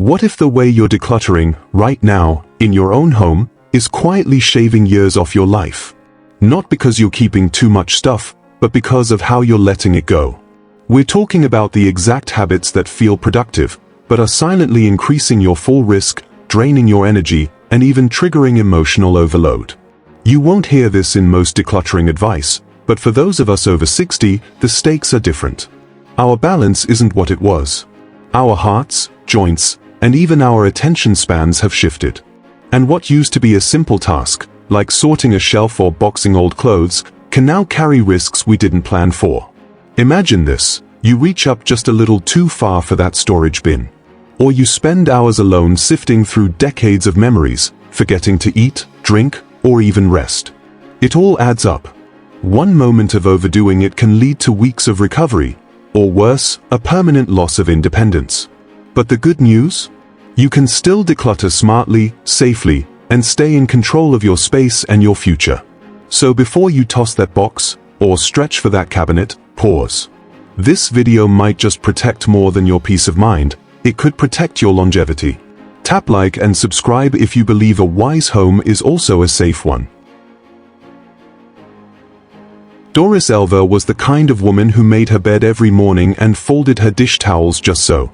What if the way you're decluttering, right now, in your own home, is quietly shaving years off your life? Not because you're keeping too much stuff, but because of how you're letting it go. We're talking about the exact habits that feel productive, but are silently increasing your full risk, draining your energy, and even triggering emotional overload. You won't hear this in most decluttering advice, but for those of us over 60, the stakes are different. Our balance isn't what it was. Our hearts, joints, and even our attention spans have shifted. And what used to be a simple task, like sorting a shelf or boxing old clothes, can now carry risks we didn't plan for. Imagine this: you reach up just a little too far for that storage bin. Or you spend hours alone sifting through decades of memories, forgetting to eat, drink, or even rest. It all adds up. One moment of overdoing it can lead to weeks of recovery, or worse, a permanent loss of independence. But the good news? You can still declutter smartly, safely, and stay in control of your space and your future. So before you toss that box, or stretch for that cabinet, pause. This video might just protect more than your peace of mind. It could protect your longevity. Tap like and subscribe if you believe a wise home is also a safe one. Doris Elva was the kind of woman who made her bed every morning and folded her dish towels just so.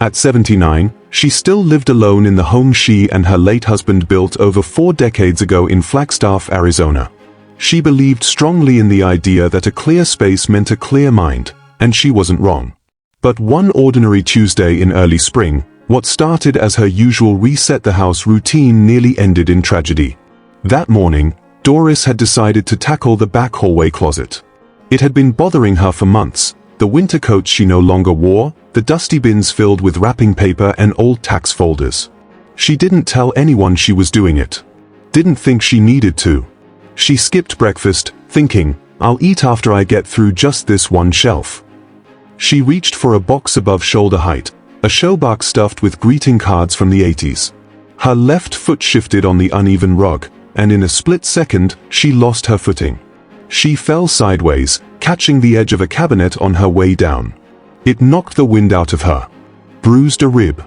At 79, she still lived alone in the home she and her late husband built over 4 decades ago in Flagstaff, Arizona. She believed strongly in the idea that a clear space meant a clear mind, and she wasn't wrong. But one ordinary Tuesday in early spring, what started as her usual reset-the-house routine nearly ended in tragedy. That morning, Doris had decided to tackle the back hallway closet. It had been bothering her for months: the winter coats she no longer wore, the dusty bins filled with wrapping paper and old tax folders. She didn't tell anyone she was doing it. Didn't think she needed to. She skipped breakfast, thinking, "I'll eat after I get through just this one shelf." She reached for a box above shoulder height, a showbox stuffed with greeting cards from the 80s. Her left foot shifted on the uneven rug, and in a split second, she lost her footing. She fell sideways, catching the edge of a cabinet on her way down. It knocked the wind out of her. Bruised a rib.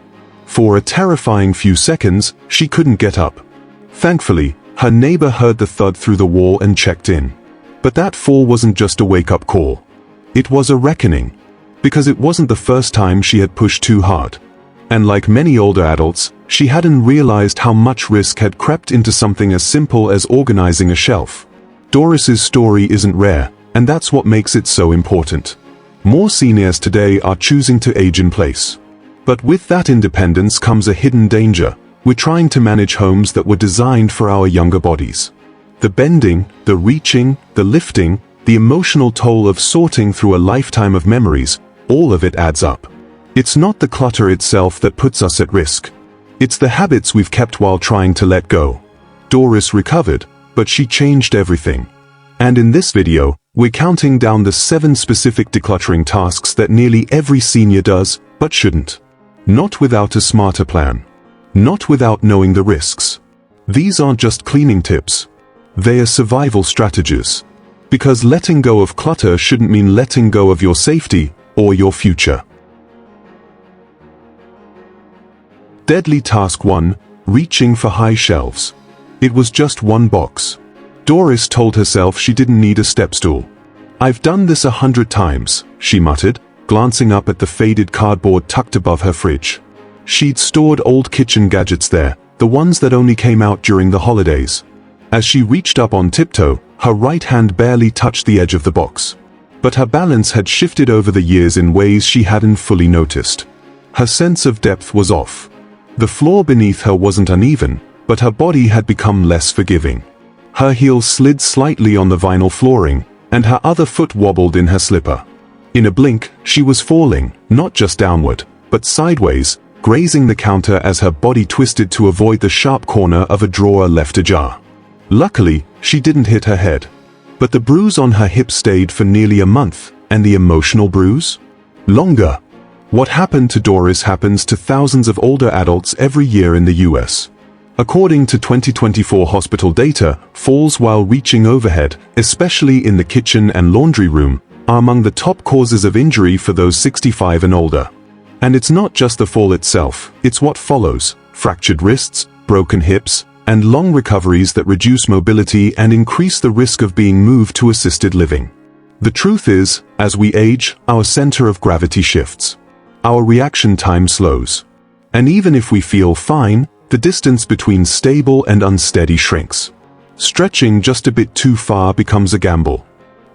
For a terrifying few seconds, she couldn't get up. Thankfully, her neighbor heard the thud through the wall and checked in. But that fall wasn't just a wake-up call. It was a reckoning. Because it wasn't the first time she had pushed too hard. And like many older adults, she hadn't realized how much risk had crept into something as simple as organizing a shelf. Doris's story isn't rare, and that's what makes it so important. More seniors today are choosing to age in place. But with that independence comes a hidden danger. We're trying to manage homes that were designed for our younger bodies. The bending, the reaching, the lifting, the emotional toll of sorting through a lifetime of memories, all of it adds up. It's not the clutter itself that puts us at risk. It's the habits we've kept while trying to let go. Doris recovered, but she changed everything. And in this video, we're counting down the 7 specific decluttering tasks that nearly every senior does, but shouldn't. Not without a smarter plan. Not without knowing the risks. These aren't just cleaning tips. They are survival strategies. Because letting go of clutter shouldn't mean letting go of your safety or your future. Deadly Task 1: Reaching for high shelves. It was just one box. Doris told herself she didn't need a step stool. "I've done this 100 times, she muttered, glancing up at the faded cardboard tucked above her fridge. She'd stored old kitchen gadgets there, the ones that only came out during the holidays. As she reached up on tiptoe, her right hand barely touched the edge of the box. But her balance had shifted over the years in ways she hadn't fully noticed. Her sense of depth was off. The floor beneath her wasn't uneven, but her body had become less forgiving. Her heel slid slightly on the vinyl flooring, and her other foot wobbled in her slipper. In a blink, she was falling, not just downward, but sideways, grazing the counter as her body twisted to avoid the sharp corner of a drawer left ajar. Luckily, she didn't hit her head. But the bruise on her hip stayed for nearly a month, and the emotional bruise? Longer. What happened to Doris happens to thousands of older adults every year in the US. According to 2024 hospital data, falls while reaching overhead, especially in the kitchen and laundry room, are among the top causes of injury for those 65 and older. And it's not just the fall itself, it's what follows: fractured wrists, broken hips, and long recoveries that reduce mobility and increase the risk of being moved to assisted living. The truth is, as we age, our center of gravity shifts. Our reaction time slows. And even if we feel fine, the distance between stable and unsteady shrinks. Stretching just a bit too far becomes a gamble.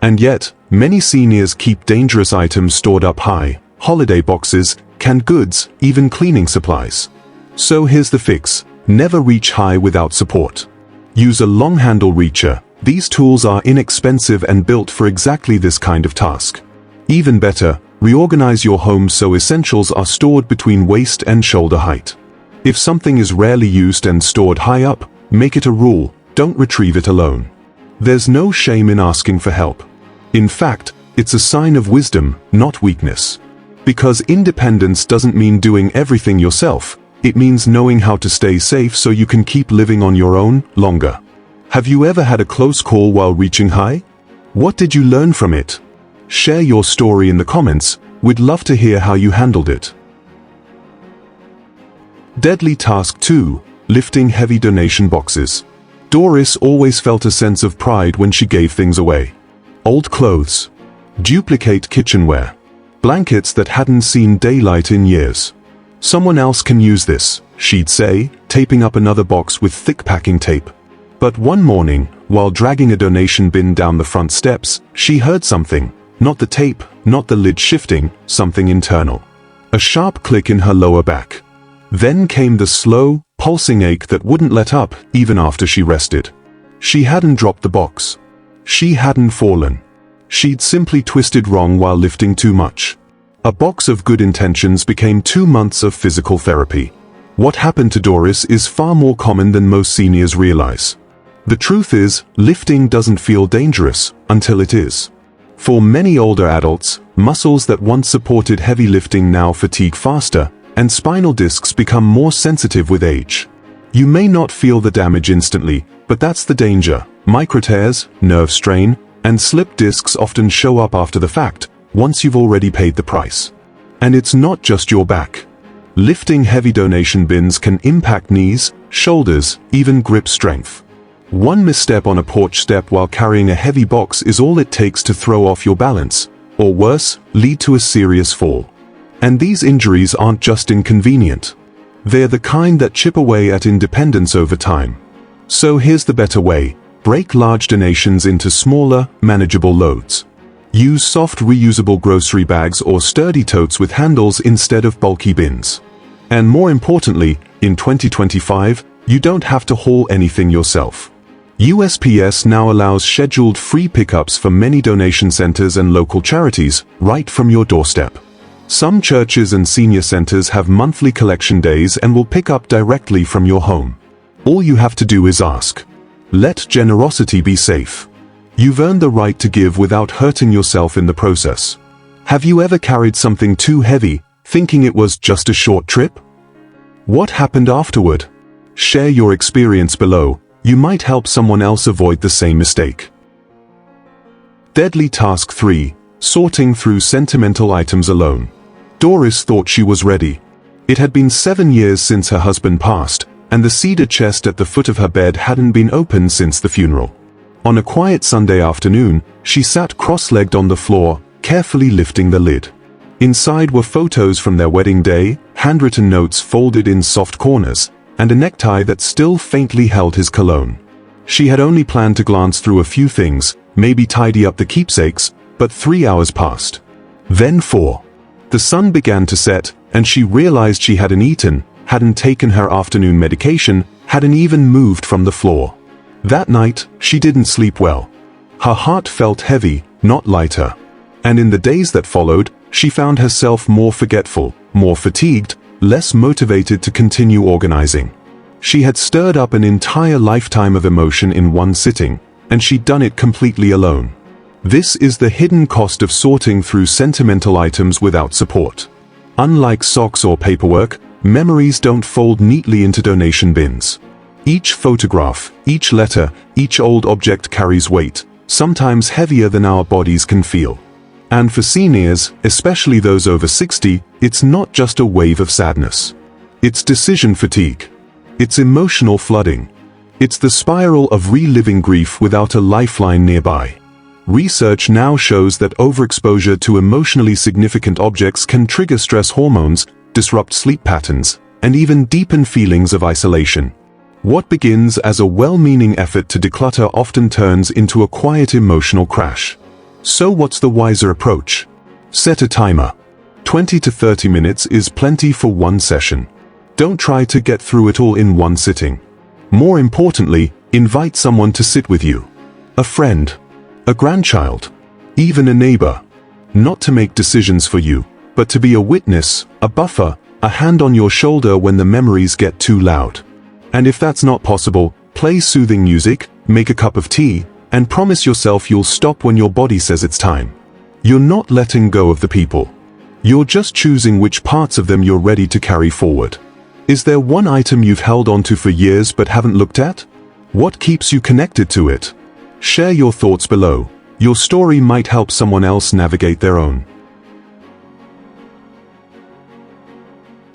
And yet, many seniors keep dangerous items stored up high: holiday boxes, canned goods, even cleaning supplies. So here's the fix: never reach high without support. Use a long handle reacher. These tools are inexpensive and built for exactly this kind of task. Even better, reorganize your home so essentials are stored between waist and shoulder height. If something is rarely used and stored high up, make it a rule: don't retrieve it alone. There's no shame in asking for help. In fact, it's a sign of wisdom, not weakness. Because independence doesn't mean doing everything yourself, it means knowing how to stay safe so you can keep living on your own longer. Have you ever had a close call while reaching high? What did you learn from it? Share your story in the comments. We'd love to hear how you handled it. Deadly Task 2: Lifting Heavy Donation Boxes. Doris always felt a sense of pride when she gave things away. Old clothes, duplicate kitchenware, blankets that hadn't seen daylight in years. "Someone else can use this," she'd say, taping up another box with thick packing tape. But one morning, while dragging a donation bin down the front steps, she heard something. Not the tape, not the lid shifting, something internal. A sharp click in her lower back. Then came the slow, pulsing ache that wouldn't let up even after she rested. She hadn't dropped the box. She hadn't fallen. She'd simply twisted wrong while lifting too much. A box of good intentions became 2 months of physical therapy. What happened to Doris is far more common than most seniors realize. The truth is, lifting doesn't feel dangerous until it is. For many older adults, muscles that once supported heavy lifting now fatigue faster, and spinal discs become more sensitive with age. You may not feel the damage instantly, but that's the danger. Microtears, nerve strain, and slip discs often show up after the fact, once you've already paid the price. And it's not just your back. Lifting heavy donation bins can impact knees, shoulders, even grip strength. One misstep on a porch step while carrying a heavy box is all it takes to throw off your balance, or worse, lead to a serious fall. And these injuries aren't just inconvenient. They're the kind that chip away at independence over time. So here's the better way: break large donations into smaller, manageable loads. Use soft reusable grocery bags or sturdy totes with handles instead of bulky bins. And more importantly, in 2025, you don't have to haul anything yourself. USPS now allows scheduled free pickups for many donation centers and local charities, right from your doorstep. Some churches and senior centers have monthly collection days and will pick up directly from your home. All you have to do is ask. Let generosity be safe. You've earned the right to give without hurting yourself in the process. Have you ever carried something too heavy, thinking it was just a short trip? What happened afterward? Share your experience below. You might help someone else avoid the same mistake. Deadly Task 3: Sorting through sentimental items alone. Doris thought she was ready. It had been 7 years since her husband passed, and the cedar chest at the foot of her bed hadn't been opened since the funeral. On a quiet Sunday afternoon, she sat cross-legged on the floor, carefully lifting the lid. Inside were photos from their wedding day, handwritten notes folded in soft corners, and a necktie that still faintly held his cologne. She had only planned to glance through a few things, maybe tidy up the keepsakes, but 3 hours passed. Then 4. The sun began to set, and she realized she hadn't eaten, hadn't taken her afternoon medication, hadn't even moved from the floor. That night, she didn't sleep well. Her heart felt heavy, not lighter. And in the days that followed, she found herself more forgetful, more fatigued, less motivated to continue organizing. She had stirred up an entire lifetime of emotion in one sitting, and she'd done it completely alone. This is the hidden cost of sorting through sentimental items without support. Unlike socks or paperwork, memories don't fold neatly into donation bins. Each photograph, each letter, each old object carries weight, sometimes heavier than our bodies can feel. And for seniors, especially those over 60, it's not just a wave of sadness. It's decision fatigue. It's emotional flooding. It's the spiral of reliving grief without a lifeline nearby. Research now shows that overexposure to emotionally significant objects can trigger stress hormones, disrupt sleep patterns, and even deepen feelings of isolation. What begins as a well-meaning effort to declutter often turns into a quiet emotional crash. So what's the wiser approach? Set a timer. 20 to 30 minutes is plenty for one session. Don't try to get through it all in one sitting. More importantly, invite someone to sit with you. A friend, a grandchild, even a neighbor. Not to make decisions for you, but to be a witness, a buffer, a hand on your shoulder when the memories get too loud. And if that's not possible, play soothing music, make a cup of tea, and promise yourself you'll stop when your body says it's time. You're not letting go of the people. You're just choosing which parts of them you're ready to carry forward. Is there one item you've held onto for years but haven't looked at? What keeps you connected to it? Share your thoughts below. Your story might help someone else navigate their own.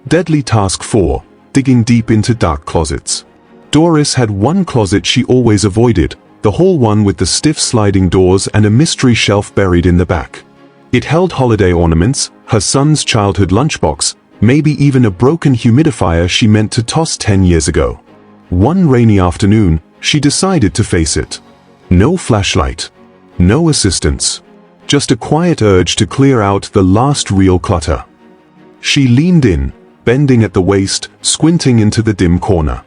Deadly Task 4. Digging deep into dark closets. Doris had one closet she always avoided, the hall one with the stiff sliding doors and a mystery shelf buried in the back. It held holiday ornaments, her son's childhood lunchbox, maybe even a broken humidifier she meant to toss 10 years ago. One rainy afternoon, she decided to face it. No flashlight. No assistance. Just a quiet urge to clear out the last real clutter. She leaned in, bending at the waist, squinting into the dim corner.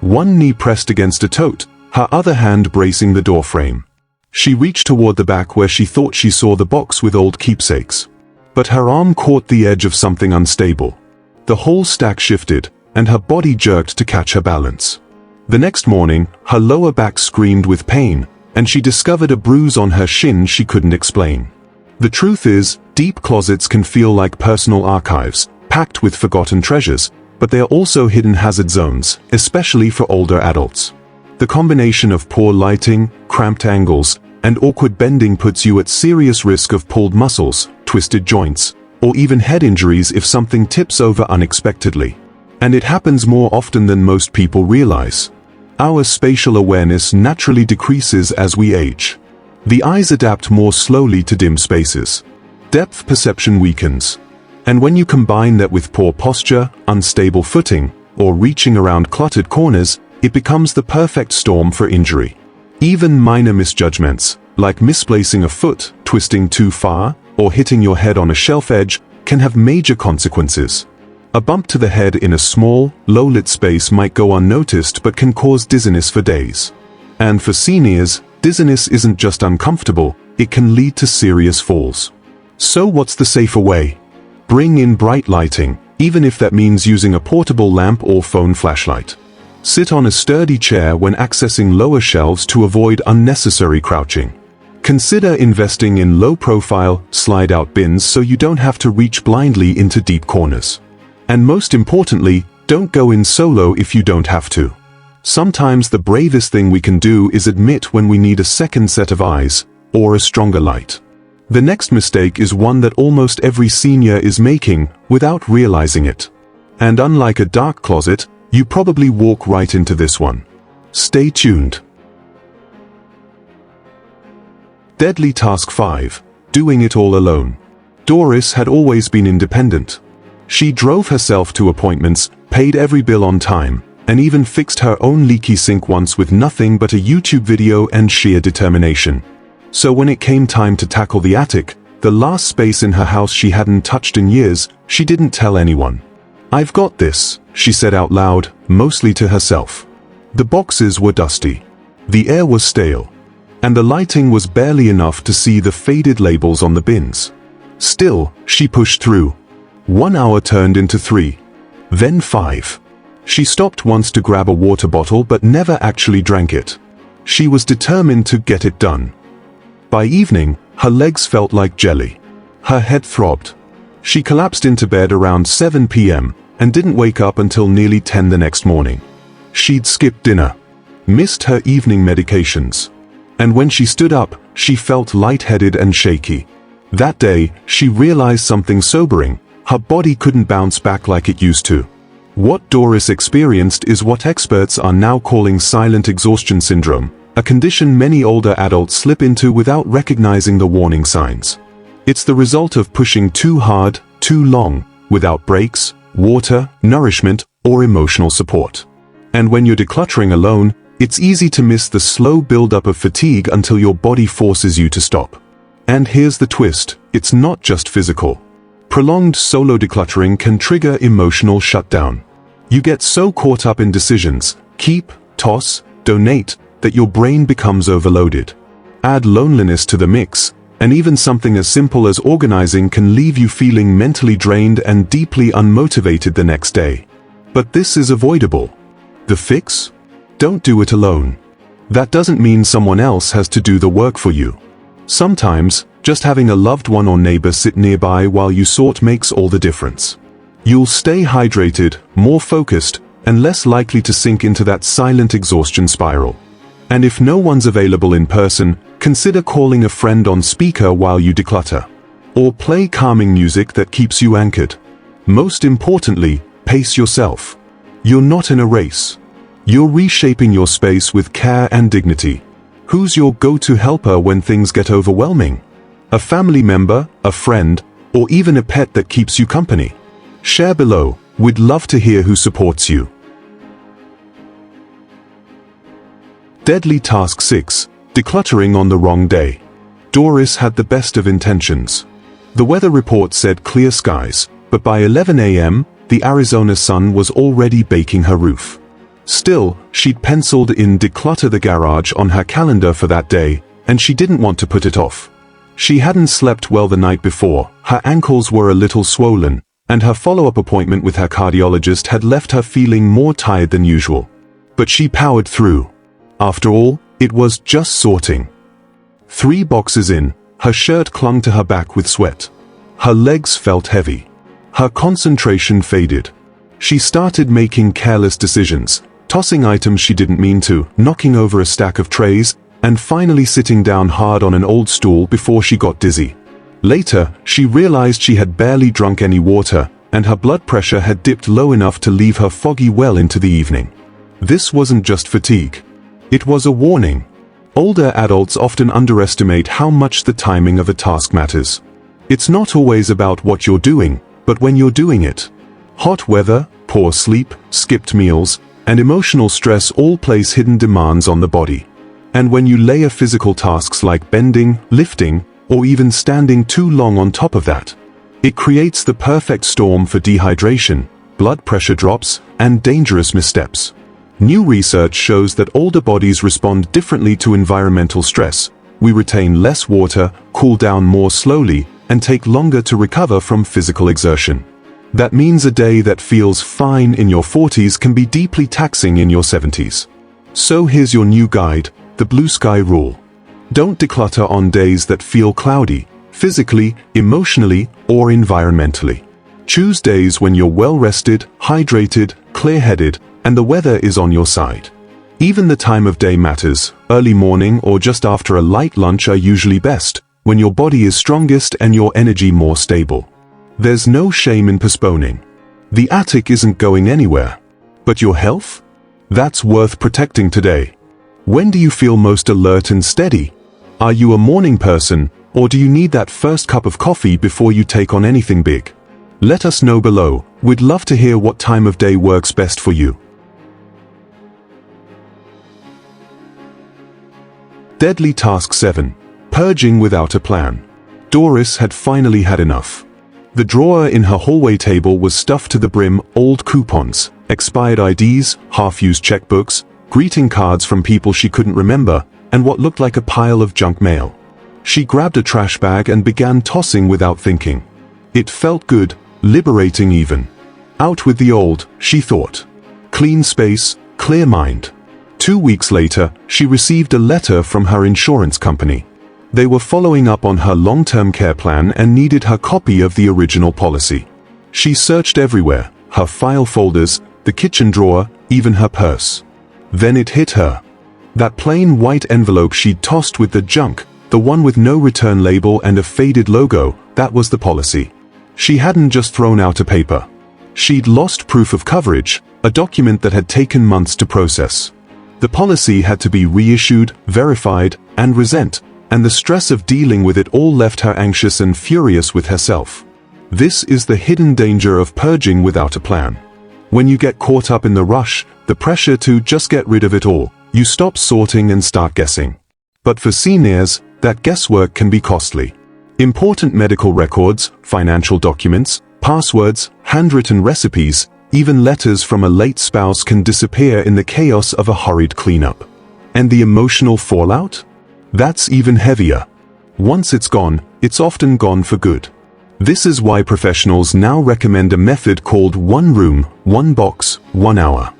One knee pressed against a tote, her other hand bracing the doorframe. She reached toward the back where she thought she saw the box with old keepsakes. But her arm caught the edge of something unstable. The whole stack shifted, and her body jerked to catch her balance. The next morning, her lower back screamed with pain, and she discovered a bruise on her shin she couldn't explain. The truth is, deep closets can feel like personal archives, packed with forgotten treasures, but they are also hidden hazard zones, especially for older adults. The combination of poor lighting, cramped angles, and awkward bending puts you at serious risk of pulled muscles, twisted joints, or even head injuries if something tips over unexpectedly. And it happens more often than most people realize. Our spatial awareness naturally decreases as we age. The eyes adapt more slowly to dim spaces. Depth perception weakens. And when you combine that with poor posture, unstable footing, or reaching around cluttered corners, it becomes the perfect storm for injury. Even minor misjudgments, like misplacing a foot, twisting too far, or hitting your head on a shelf edge, can have major consequences. A bump to the head in a small, low-lit space might go unnoticed but can cause dizziness for days. And for seniors, dizziness isn't just uncomfortable, it can lead to serious falls. So what's the safer way? Bring in bright lighting, even if that means using a portable lamp or phone flashlight. Sit on a sturdy chair when accessing lower shelves to avoid unnecessary crouching. Consider investing in low-profile, slide-out bins so you don't have to reach blindly into deep corners. And most importantly, don't go in solo if you don't have to. Sometimes the bravest thing we can do is admit when we need a second set of eyes, or a stronger light. The next mistake is one that almost every senior is making, without realizing it. And unlike a dark closet, you probably walk right into this one. Stay tuned. Deadly Task 5. Doing it all alone. Doris had always been independent. She drove herself to appointments, paid every bill on time, and even fixed her own leaky sink once with nothing but a YouTube video and sheer determination. So when it came time to tackle the attic, the last space in her house she hadn't touched in years, she didn't tell anyone. "I've got this," she said out loud, mostly to herself. The boxes were dusty. The air was stale. And the lighting was barely enough to see the faded labels on the bins. Still, she pushed through. 1 hour turned into 3. Then 5. She stopped once to grab a water bottle but never actually drank it. She was determined to get it done. By evening, her legs felt like jelly. Her head throbbed. She collapsed into bed around 7 p.m. and didn't wake up until nearly 10 the next morning. She'd skipped dinner, missed her evening medications. And when she stood up, she felt lightheaded and shaky. That day, she realized something sobering. Her body couldn't bounce back like it used to. What Doris experienced is what experts are now calling silent exhaustion syndrome, a condition many older adults slip into without recognizing the warning signs. It's the result of pushing too hard, too long, without breaks, water, nourishment, or emotional support. And when you're decluttering alone, it's easy to miss the slow buildup of fatigue until your body forces you to stop. And here's the twist, it's not just physical. Prolonged solo decluttering can trigger emotional shutdown. You get so caught up in decisions, keep, toss, donate, that your brain becomes overloaded. Add loneliness to the mix, and even something as simple as organizing can leave you feeling mentally drained and deeply unmotivated the next day. But this is avoidable. The fix? Don't do it alone. That doesn't mean someone else has to do the work for you. Sometimes, just having a loved one or neighbor sit nearby while you sort makes all the difference. You'll stay hydrated, more focused, and less likely to sink into that silent exhaustion spiral. And if no one's available in person, consider calling a friend on speaker while you declutter. Or play calming music that keeps you anchored. Most importantly, pace yourself. You're not in a race. You're reshaping your space with care and dignity. Who's your go-to helper when things get overwhelming? A family member, a friend, or even a pet that keeps you company? Share below, we'd love to hear who supports you. Deadly Task 6. Decluttering on the wrong day. Doris had the best of intentions. The weather report said clear skies, but by 11 a.m., the Arizona sun was already baking her roof. Still, she'd penciled in declutter the garage on her calendar for that day, and she didn't want to put it off. She hadn't slept well the night before, her ankles were a little swollen, and her follow-up appointment with her cardiologist had left her feeling more tired than usual. But she powered through. After all, it was just sorting. 3 boxes in, her shirt clung to her back with sweat. Her legs felt heavy. Her concentration faded. She started making careless decisions, tossing items she didn't mean to, knocking over a stack of trays, and finally sitting down hard on an old stool before she got dizzy. Later, she realized she had barely drunk any water, and her blood pressure had dipped low enough to leave her foggy well into the evening. This wasn't just fatigue. It was a warning. Older adults often underestimate how much the timing of a task matters. It's not always about what you're doing, but when you're doing it. Hot weather, poor sleep, skipped meals, and emotional stress all place hidden demands on the body. And when you layer physical tasks like bending, lifting, or even standing too long on top of that, it creates the perfect storm for dehydration, blood pressure drops, and dangerous missteps. New research shows that older bodies respond differently to environmental stress. We retain less water, cool down more slowly, and take longer to recover from physical exertion. That means a day that feels fine in your 40s can be deeply taxing in your 70s. So here's your new guide, the blue sky rule. Don't declutter on days that feel cloudy, physically, emotionally, or environmentally. Choose days when you're well-rested, hydrated, clear-headed, and the weather is on your side. Even the time of day matters. Early morning or just after a light lunch are usually best, when your body is strongest and your energy more stable. There's no shame in postponing. The attic isn't going anywhere. But your health? That's worth protecting today. When do you feel most alert and steady? Are you a morning person, or do you need that first cup of coffee before you take on anything big? Let us know below. We'd love to hear what time of day works best for you. Deadly Task 7. Purging without a plan. Doris had finally had enough. The drawer in her hallway table was stuffed to the brim, old coupons, expired IDs, half-used checkbooks, greeting cards from people she couldn't remember, and what looked like a pile of junk mail. She grabbed a trash bag and began tossing without thinking. It felt good, liberating even. Out with the old, she thought. Clean space, clear mind. 2 weeks later, she received a letter from her insurance company. They were following up on her long-term care plan and needed her copy of the original policy. She searched everywhere, her file folders, the kitchen drawer, even her purse. Then it hit her. That plain white envelope she'd tossed with the junk the one with no return label and a faded logo, that was the policy. She hadn't just thrown out a paper. She'd lost proof of coverage, a document that had taken months to process. The policy had to be reissued, verified, and resent, and the stress of dealing with it all left her anxious and furious with herself. This is the hidden danger of purging without a plan. When you get caught up in the rush, the pressure to just get rid of it all, you stop sorting and start guessing. But for seniors, that guesswork can be costly. Important medical records, financial documents, passwords, handwritten recipes, even letters from a late spouse can disappear in the chaos of a hurried cleanup. And the emotional fallout? That's even heavier. Once it's gone, it's often gone for good. This is why professionals now recommend a method called 1 room, 1 box, 1 hour.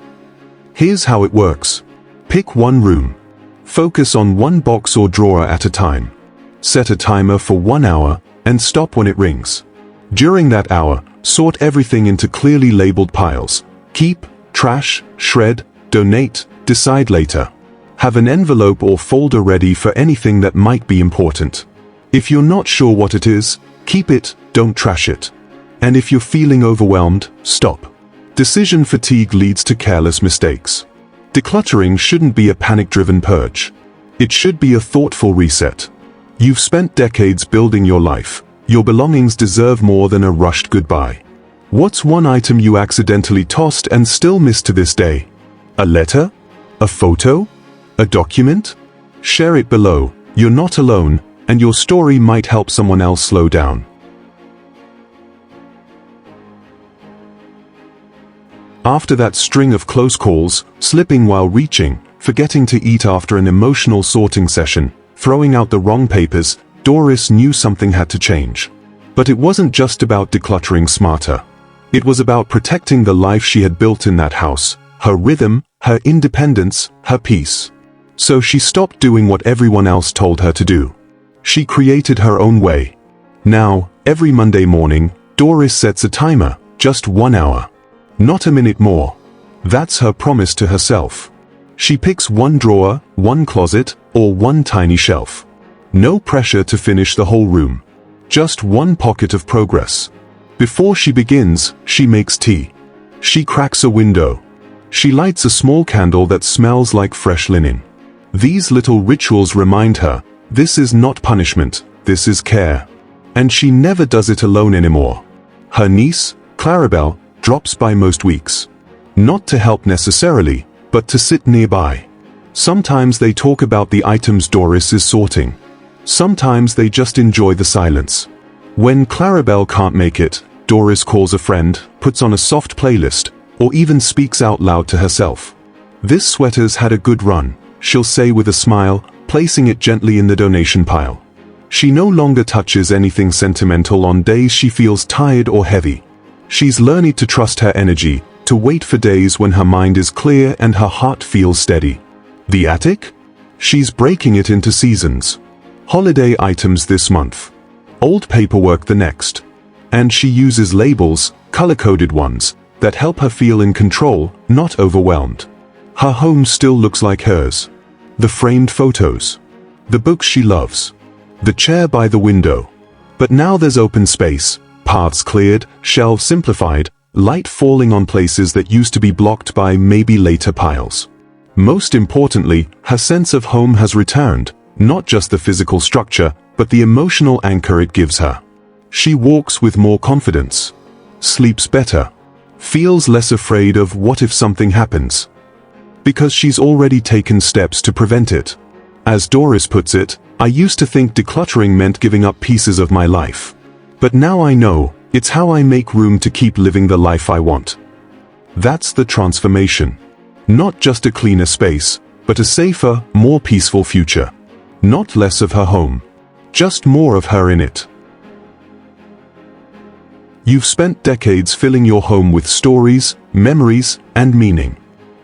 Here's how it works. Pick 1 room. Focus on 1 box or drawer at a time. Set a timer for 1 hour, and stop when it rings. During that hour, sort everything into clearly labeled piles. Keep, trash, shred, donate, decide later. Have an envelope or folder ready for anything that might be important. If you're not sure what it is, keep it, don't trash it. And if you're feeling overwhelmed, stop. Decision fatigue leads to careless mistakes. Decluttering shouldn't be a panic-driven purge. It should be a thoughtful reset. You've spent decades building your life. Your belongings deserve more than a rushed goodbye. What's one item you accidentally tossed and still miss to this day? A letter? A photo? A document? Share it below. You're not alone, and your story might help someone else slow down. After that string of close calls, slipping while reaching, forgetting to eat after an emotional sorting session, throwing out the wrong papers, Doris knew something had to change. But it wasn't just about decluttering smarter. It was about protecting the life she had built in that house, her rhythm, her independence, her peace. So she stopped doing what everyone else told her to do. She created her own way. Now, every Monday morning, Doris sets a timer, just 1 hour. Not a minute more. That's her promise to herself. She picks 1 drawer, 1 closet, or 1 tiny shelf. No pressure to finish the whole room. Just 1 pocket of progress. Before she begins, she makes tea. She cracks a window. She lights a small candle that smells like fresh linen. These little rituals remind her, this is not punishment, this is care. And she never does it alone anymore. Her niece, Clarabelle, drops by most weeks. Not to help necessarily, but to sit nearby. Sometimes they talk about the items Doris is sorting. Sometimes they just enjoy the silence. When Clarabelle can't make it, Doris calls a friend, puts on a soft playlist, or even speaks out loud to herself. This sweater's had a good run, she'll say with a smile, placing it gently in the donation pile. She no longer touches anything sentimental on days she feels tired or heavy. She's learning to trust her energy, to wait for days when her mind is clear and her heart feels steady. The attic? She's breaking it into seasons. Holiday items this month. Old paperwork the next. And she uses labels, color-coded ones, that help her feel in control, not overwhelmed. Her home still looks like hers. The framed photos. The books she loves. The chair by the window. But now there's open space, paths cleared, shelves simplified, light falling on places that used to be blocked by maybe later piles. Most importantly, her sense of home has returned, not just the physical structure, but the emotional anchor it gives her. She walks with more confidence, sleeps better, feels less afraid of what if something happens. Because she's already taken steps to prevent it. As Doris puts it, I used to think decluttering meant giving up pieces of my life. But now I know, it's how I make room to keep living the life I want. That's the transformation. Not just a cleaner space, but a safer, more peaceful future. Not less of her home. Just more of her in it. You've spent decades filling your home with stories, memories, and meaning.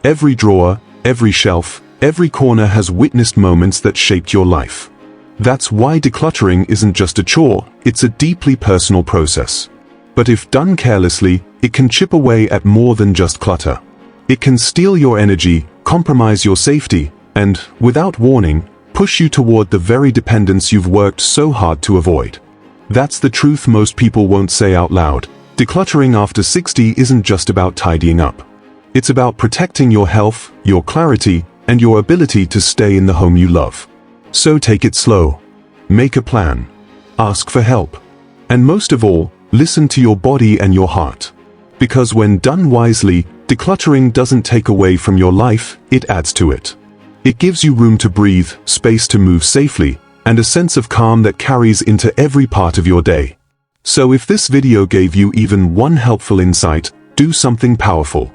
Every drawer, every shelf, every corner has witnessed moments that shaped your life. That's why decluttering isn't just a chore, it's a deeply personal process. But if done carelessly, it can chip away at more than just clutter. It can steal your energy, compromise your safety, and, without warning, push you toward the very dependence you've worked so hard to avoid. That's the truth most people won't say out loud. Decluttering after 60 isn't just about tidying up. It's about protecting your health, your clarity, and your ability to stay in the home you love. So take it slow. Make a plan. Ask for help. And most of all, listen to your body and your heart. Because when done wisely, decluttering doesn't take away from your life, it adds to it. It gives you room to breathe, space to move safely, and a sense of calm that carries into every part of your day. So if this video gave you even one helpful insight, do something powerful.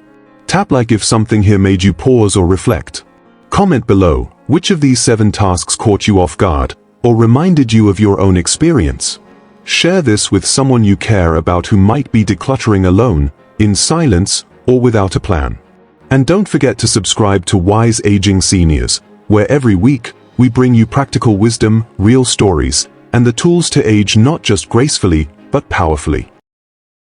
Tap like if something here made you pause or reflect. Comment below, which of these 7 tasks caught you off guard, or reminded you of your own experience. Share this with someone you care about who might be decluttering alone, in silence, or without a plan. And don't forget to subscribe to Wise Aging Seniors, where every week, we bring you practical wisdom, real stories, and the tools to age not just gracefully, but powerfully.